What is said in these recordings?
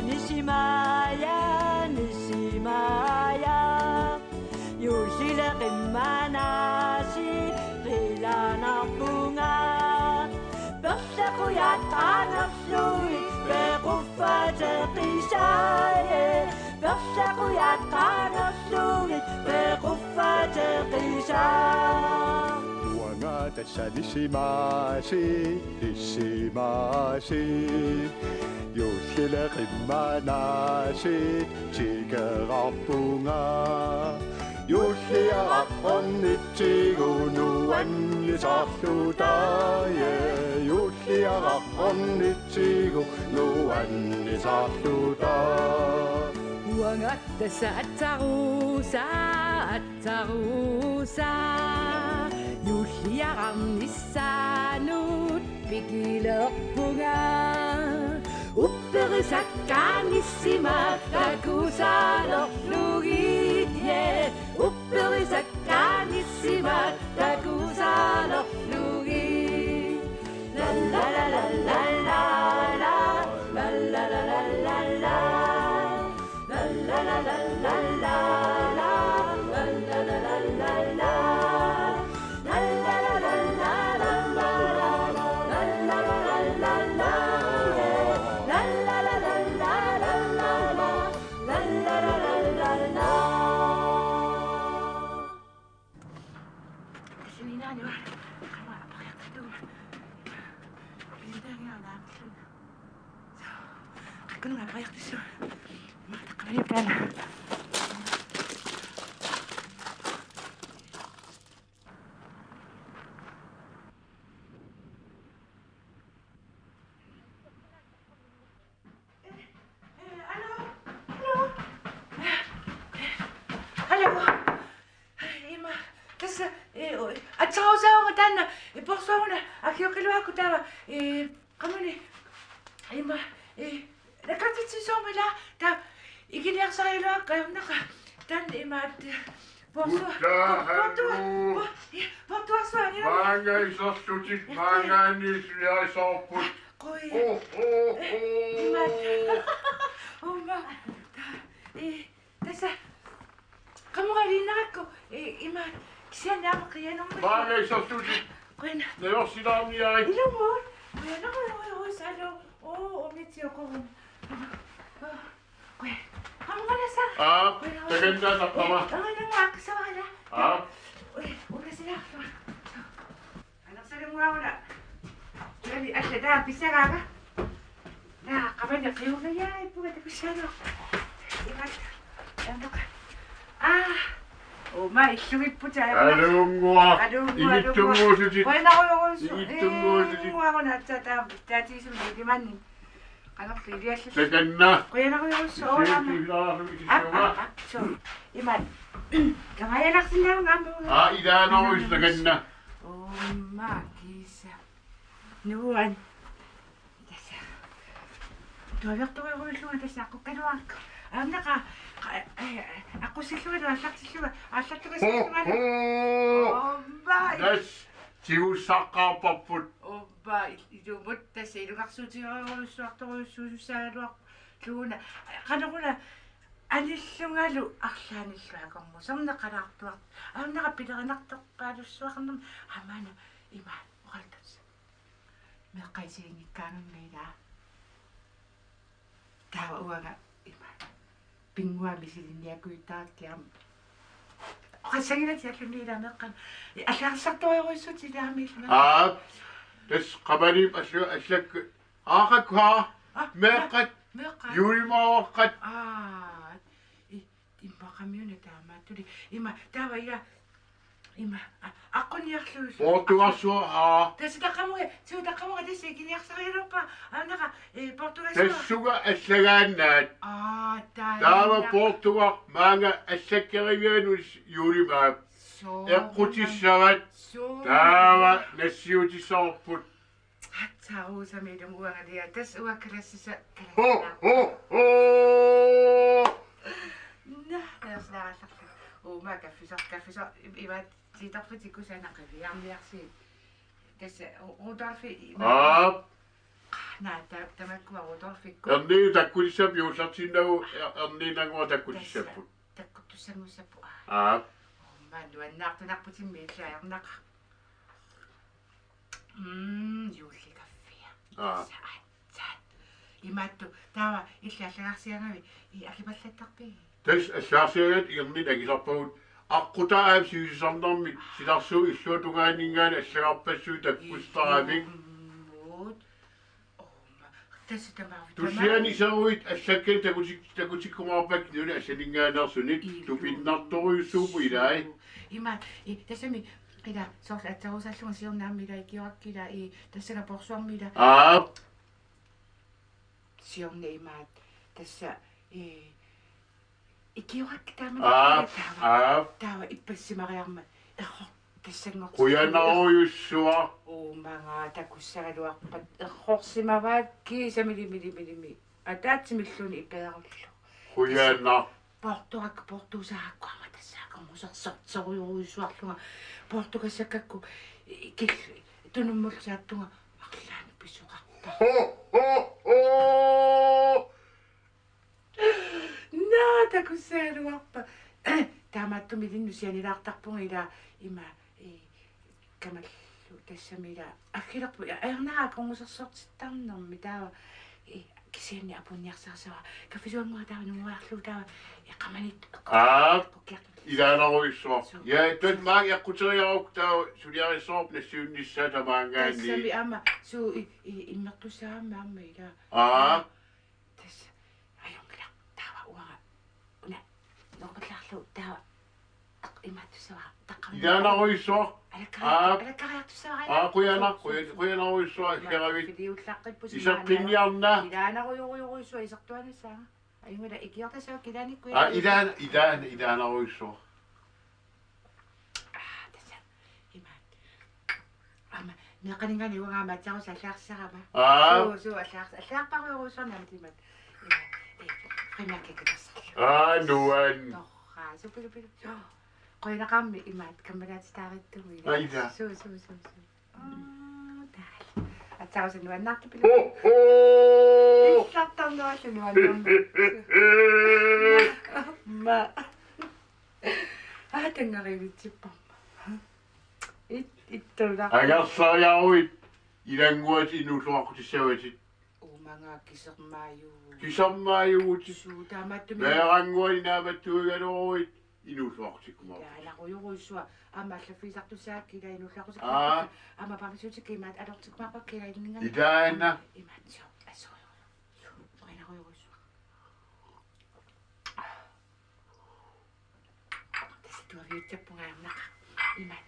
Nishimaya, Nishimaya, Yushila Kimanashi, Rilana Bunga, Bersakuya Tanaflui, Berufata Kishaye, Bersakuya Tanaflui, Berufata Kishaye. Wangata Nishimashi, Nishimashi. Yushila Kimanashi, Chigarapunga. Yushia Onichigo, no one is off to die. Yushia Onichigo, no one is off to die. Wangata Satarusa, Atarusa. Yushia Nissanut, Pigilarapunga. Upperisakkanissima, takusalo flugie. Upperisakkanissima, takusalo flugie. La la la la la la la, la la la la la la, la la la la la la, la la la la la la. كنا مع بعض شو ما تقبلي بتاعنا Anillungalu arlaanilluakormu samneqalaartuaq aamnaqa pileranartoqqaalussuarnam amana ima oraltas meqqaisiingikkaanunniilaa taava uaga ima pinguami siliniakuittaakkiam qassagilati alluniilaa meqqan аллаарсартуаруиссути таамииллуна тас қабалим аллак аақакка меққат юримаоққат импақамиуна таамааттули има таава ила има аққуниарлуис португасуа таситаққамуга сиутаққамуга тасси киниарсариалерпа анаqa португасуа тассуга аллагааннаат таава португа маанга аллаккеривианус юримаап эққутиссават таава нассиутиссорпут атсаарусамилум уангалиа тас уаккалассиса нааснаалларла ума каффисар иват ситарфитикусанаққивиарниарси тасса рудалфи Erni takkulisap juusartinnagu erniinangua takkulissapput. Takkuttussangussappu. Nuannaartunarputimmi illaajornaqa. Juullikaffia. Saat. Imattu taava illaallagaarsiangavi allipallattarpi. Tas assaarsиаgat ирни нагисарпагут аққутаа сиусисарнэрмик силарсуу иллуатунгаанинггаани аллагарпассуу таккустарамик тусиани саруит аллаккан такутиккумаарпак нуни ассалингаанаерсунит тупиннарторуйуссуупу илаи има тасами ила сорла атсарусааллуга сиорнааммила икиораккила тассага порсуармила сиорне имаат тасса икиоракки таамана таава иппассимариарма эррор тассангор куянаруйуссуа манга такуссагалуарпат эррорсимаваакки самили атаатсимиллуни иппеаруллу куяна портуусааккуама тассаакамусерсорторуйуруйуссуарлунга португассаккакку кил тунуммулсааттунга арлаани писсуқарпа такуссааруарпа таамааттуми линну сианилаартарпунга ила има камаллу тассамила аггилерпу аернаа конгусерсортиттарнерми таава кисианни апунниарсаарсава каффисуангуа таава нунгуарлу таава иқаманит илаанаруйссуа я тот мааг яккутериарук таава сулиарисооп нассуунниссаа тамаангаани тассами ама суу иммертуссаама амма ила тасса аюнгила таава уага уна норпаллаарлу таава имматтуссава таққам илаанаруйссуа алаккариартуссаваа куянаруйссуа херавит илиуллаққиппу исаққинниарна илаанаруйоруйоруйссуа исертуанассаа аюнгила икиортасаа килааникку илаанаруйссуа тасса имаат ама неқанингани уангаама атсарус аллаарсарама суу аллаарпаруйоруйссуарнаама тимат фримаккакатассарлу нуан супилупилу qoinaqaammi imaat kamalaatitaarittuми суу таал атсарусан нуаннаартипилу иллартарнуаллу нуаннарма тангаривитсиппарма иттулаа агарсариаруит илангуат инуулуақутиссаватит умангаа кисармааюути суу таамааттуми меэрангуани нааваттуигалуруит инуулуақутиккума яаларуйоруйссуа амааллаффисартусааккила инууллақусак ама памисуутик имаат алортикмаапаккила илнинга идаана имаатсо асориору qoinaruйоруйссуа тасситуавиутсаппунгаамнаqa имаат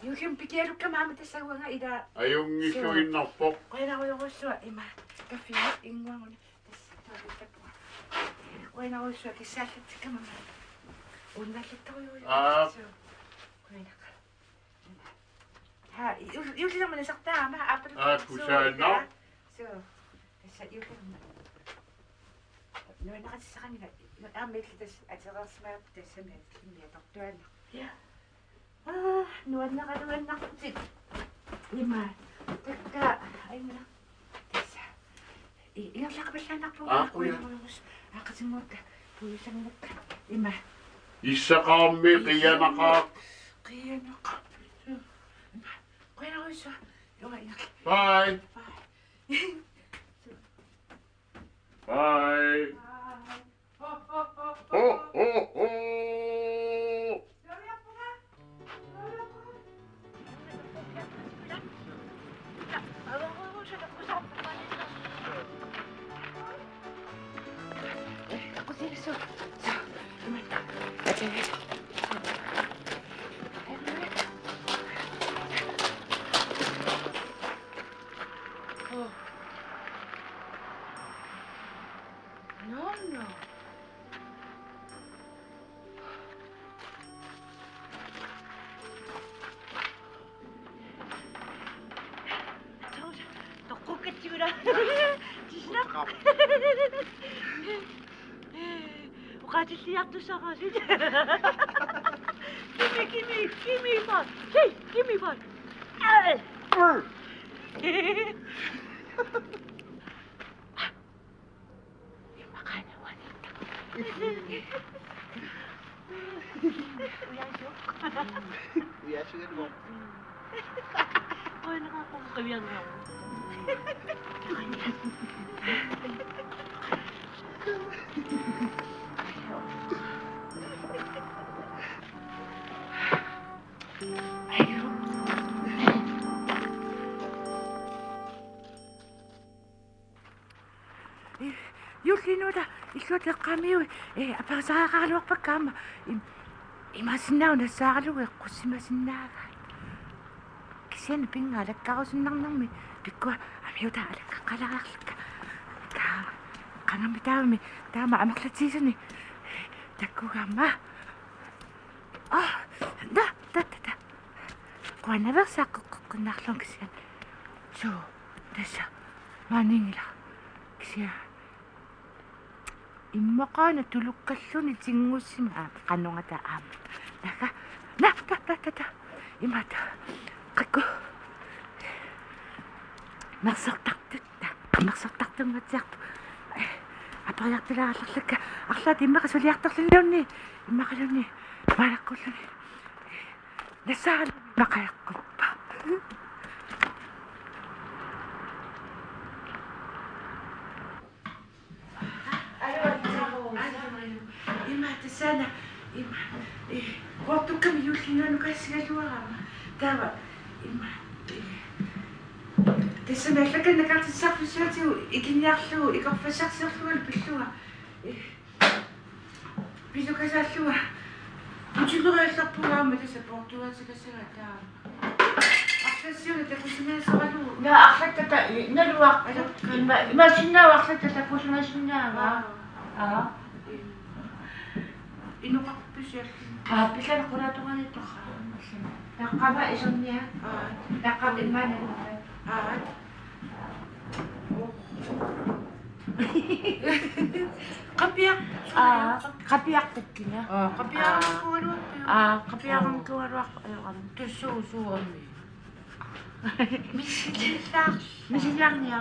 юхим пикиалуккамаама тассагуанга ила аюнгиллуиннарпоқ qoinaruйоруйссуа имаат каффи ингуангуни тасситуавиутсаппунга qoinaruйссуа киссааллатсиккамама унналлаттаруйоруйссуа qoinaqa юллермана сартаама аппел кусаанна соо тасса юллермана нуанақатиссақанила ааммиллитас атерерсмаап тассамиат киммиатортуанна нуаннақатик има такка айна тасса иерлақапаллаанарпуга qoinaruйорус ақатингуутта пуисангукка има иссақарми қиянақаа qoinaruйссуа юга иерла бай No. 찍으라. 지시라. 같이 약도 사가지. Give me one. Hey, give me one. Makanya wanita. Uyasok yan mo. Ay, nakakakabiyan nga ako. Yulinoda, ikot lang kami apa sa kakalawak pagkama. Imasinaw na sa kakalawak ko si masinagan. Kasi napingalag ka ko sunang nang may bigwa. Amiyo da, alag ka kalakak ka. Kanang bitaw may tama amaklat season eh. Dako ka ma. Da. Kuha na ba sa kukunaklong kasi yan. So, dasa, maningila. Kasi imma ka natulog ka siya ni Jingusim kano nga daam. Naka, ta. Imata, kako. Magsaktak nga siyak. Apa yak tila aklak ka. Aklak imma ka suli yaktak lang ni. Imma ka lang ni. Marak ko lang ni. Nasaan makayak ko pa. Imata sana, waktu kami yulino kasi ngaluwa tawa, Tässä meillä kannattaa saksa ikin jaklu, ikon saksa luolpillua. Piluka sallua. Putilura sappuaama tässä portugalsika selataan. Aksasio että kusinä salu. Ja aksetta nalua. Mä sinä aksetta että kusinä sinä va. Inuqa pysyä. Pisän quratungan itu. Taqaba isomnia. Taqab imana. Kapiak. Kapiak tekkinya. Kapiak kuwaru. Kapiak kuwaru tusuami. Misilang niya.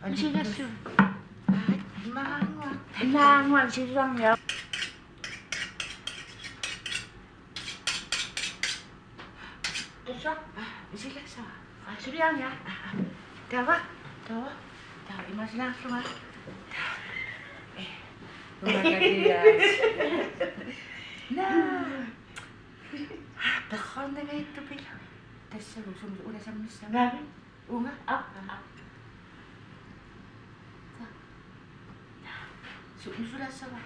Misilasu. Mahangwa silang niya. Misilasa. Suriang niya. Tawa. Tawa. Imaslang sunga. Bakal na nga ito pila. Tapos sumuuna sa misa. Gabi? Unga? Sumusula sa ba?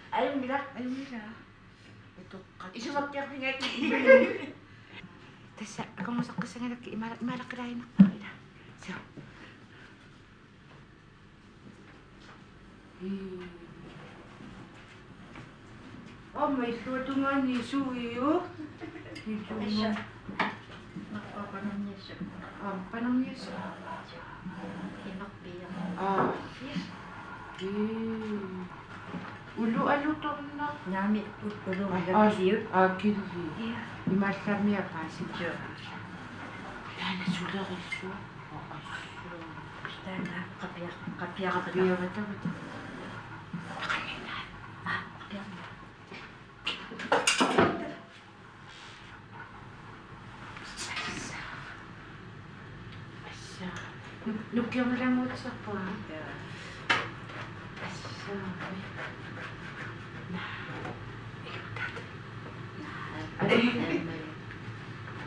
Ayaw nila. Ito kat. Isumak niya kanya. Tapos ako masak ko sa nga imalak kalahin ako. So. May suwado nga ni Suwi, Medyo mo. Nakapanong niya siya. Panang niya siya. Hinakbiyak. Ulo-alo to na. Nami utulong ang gilid. Gilid. Imasar niya pa si Jo. Yan, nasula ko siya. Basta na, kapiyak ka Kaya na. ito. Kapiyak na. Lukya mo lang mo sa po.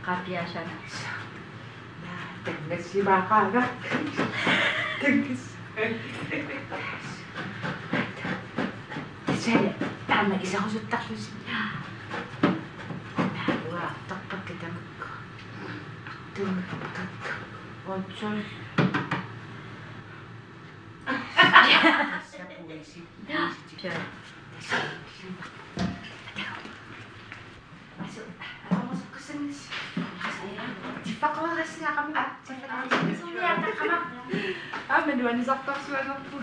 Kapiyak siya na. Tengges si baka na. Tengges. Saya tama isa ko sa taklo siya. Wah, takpat kita ko. Ocho. Sa puisi. Siya. Masuk. Ako masuk ke sini. Dipakawaras nga kami. Sumiyata ka ma. Medua ni sakto suara po.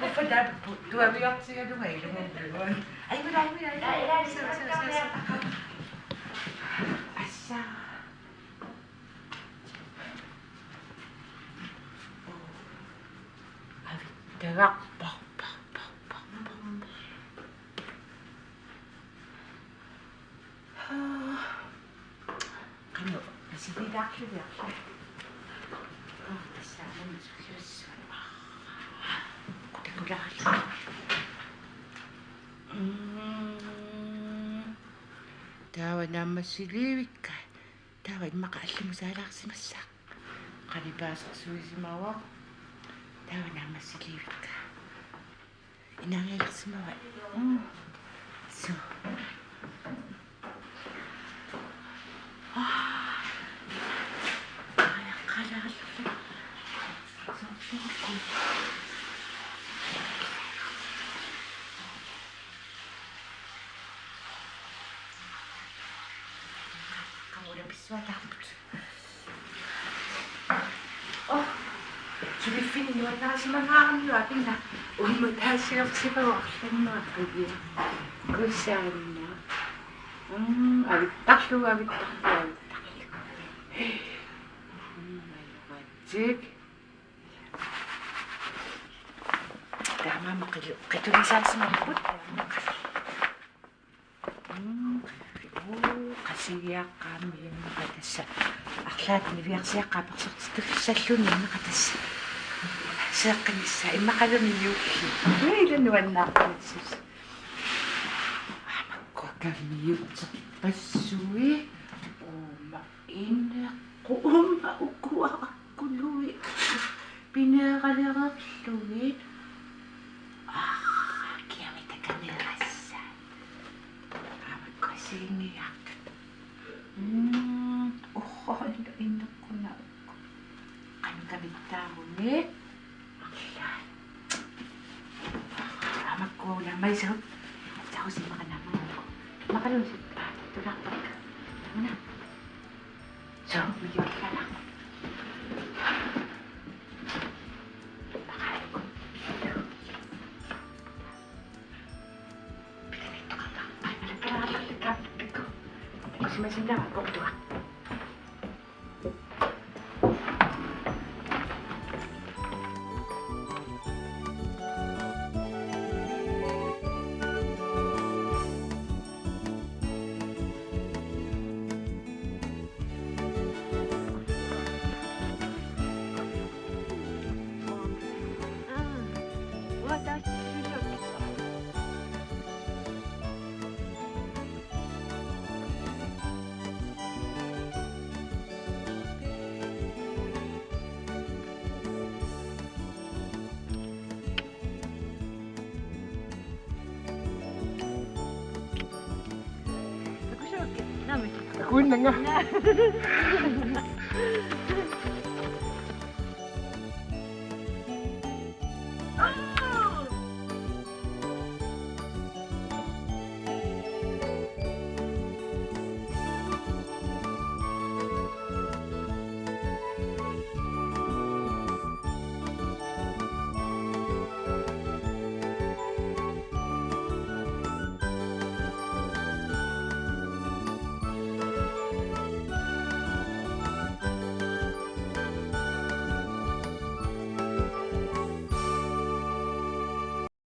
Hvorfor der? Du er ved op til, at du er ikke med. Ej, men nej. Så. Altså. Det var. Kan du? Altså, det er akkurat det. Det er Tawa nammasilivikka. Tawa immaqaallumusaalаарsimassaaq. Qalipaasarsuisimawa. Tawa nammasilivikka. Inangiilersimawa. So. Så vi finder nu, at der er så mange arme op i nat. Og vi må tage sig op til vores mad. God særlig. Og vi takler, og vi takler. Rik. Der er mamma kan du lige sådan noget godt? Qasigiaqqaami qatassa арлаатни виарсиаққапарсертиллаллуни qatassa сеэққинисса иммақалуни юулли илануаннааққатсус амаккуакаммиутеққассуи ума инеққуумма укуарақкулуи пинеералерерлуги киамитаканерасса амаккуасигниақ innakkuna qankalittaaruni арлаа амаккууна майсаа тауsimaqanama maqaluusippa tulaqpak tamana so miyullala Masih dah waktu. Kunin na nga.